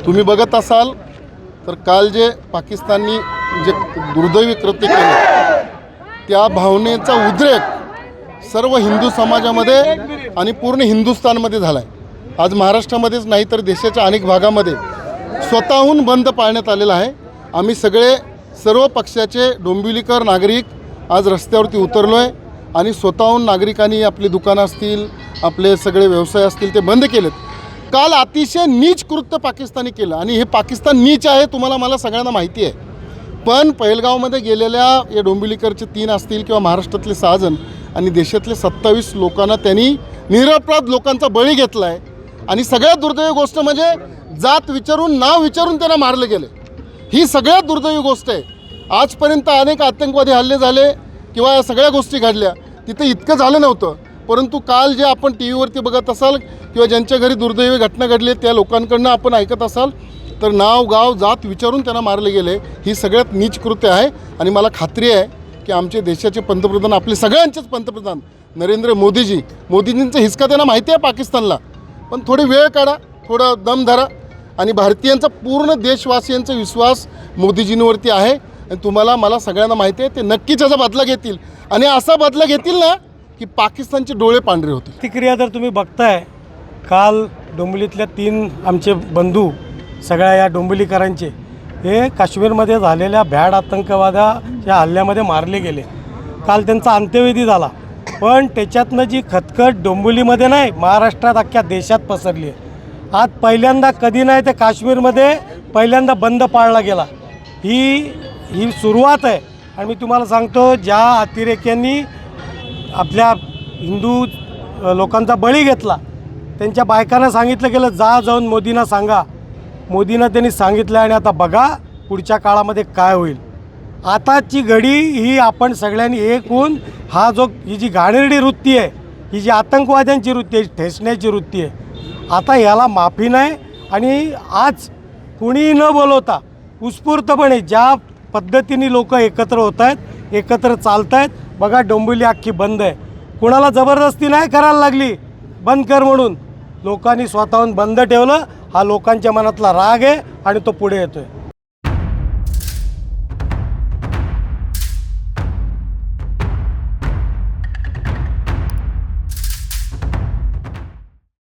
तुम्ही बघत असाल तर काल जे पाकिस्ताननी जे दुर्दैवी कृत्य केलं त्या भावनेचा उद्रेक सर्व हिंदू समाजामध्ये आणि पूर्ण हिंदुस्थानमध्ये झाला आहे। आज महाराष्ट्रामध्येच नाही तर देशाच्या अनेक भागामध्ये स्वतःहून बंद पाळण्यात आलेला आहे। आम्ही सर्व पक्षाचे डोंबिवलीकर नागरिक आज रस्त्यावरती उतरलो आहे आणि स्वतःहून नागरिकांनी आपली दुकानं असतील, आपले सगळे व्यवसाय असतील ते बंद केलेत। काल अतिशय नीच कृत्य पाकिस्तानी केलं आणि हे पाकिस्तान नीच आहे, तुम्हाला मला सगळ्यांना माहिती आहे। पण पहलगावमध्ये गेलेल्या या डोंबिवलीकरचे 3 असतील किंवा महाराष्ट्रातले 6 जण आणि देशातले 27 लोकांना त्यांनी निरपराध लोकांचा बळी घेतला आहे। आणि सगळ्यात दुर्दैवी गोष्ट म्हणजे जात विचारून नाव विचारून त्यांना मारले गेले। ही सगळ्यात दुर्दैवी गोष्ट आहे। आजपर्यंत अनेक आतंकवादी हल्ले झाले किंवा या सगळ्या गोष्टी घडल्या, तिथे इतकं झालं नव्हतं। परंतु काल जे आपण टी व्हीवरती बघत असाल किंवा ज्यांच्या घरी दुर्दैवी घटना घडली त्या लोकांकडनं आपण ऐकत असाल तर नाव गाव जात विचारून त्यांना मारले गेले। ही सगळ्यात नीच कृत्य आहे आणि मला खात्री आहे की आमचे देशाचे पंतप्रधान, आपले सगळ्यांचेच पंतप्रधान नरेंद्र मोदीजींचा हिसका त्यांना माहिती आहे पाकिस्तानला। पण थोडी वेळ काढा, थोडा दम धरा आणि भारतीयांचा पूर्ण देशवासियांचा विश्वास मोदीजींवरती आहे आणि तुम्हाला मला सगळ्यांना माहिती आहे ते नक्कीच याचा बदला घेतील आणि असा बदला घेतील ना की पाकिस्तानचे डोळे पांढरे होतील। प्रतिक्रिया जर तुम्ही बघताय, काल डोंबिवलीतल्या 3 आमचे बंधू सगळ्या या डोंबिवलीकरांचे हे काश्मीरमध्ये झालेल्या भ्याड आतंकवादाच्या हल्ल्यामध्ये मारले गेले। काल त्यांचा अंत्यविधी झाला, पण त्याच्यातनं जी खतखत डोंबिवलीमध्ये नाही महाराष्ट्रात अख्ख्या देशात पसरली आहे। आज पहिल्यांदा कधी नाही ते काश्मीरमध्ये पहिल्यांदा बंद पाळला गेला। ही सुरुवात आहे आणि मी तुम्हाला सांगतो ज्या अतिरेक्यांनी आपल्या हिंदू लोकांचा बळी घेतला त्यांच्या बायकांना सांगितलं गेलं जाऊन मोदींना सांगा। मोदींना त्यांनी सांगितलं आणि आता बघा पुढच्या काळामध्ये काय होईल। आताची घडी ही आपण सगळ्यांनी एक होऊन ही जी घाणेरडी वृत्ती आहे, ही जी आतंकवाद्यांची वृत्ती आहे, ठेचण्याची वृत्ती आहे, आता याला माफी नाही। आणि आज कुणीही न बोलवता उत्स्फूर्तपणे ज्या पद्धतीने लोक एकत्र होत आहेत, एकत्र चालत आहेत, बघा डोंबिवली अख्खी बंद आहे। कुणाला जबरदस्ती नाही करायला लागली बंद कर म्हणून, लोकांनी स्वतःहून बंद ठेवलं। हा लोकांच्या मनातला राग आहे आणि तो पुढे येतोय।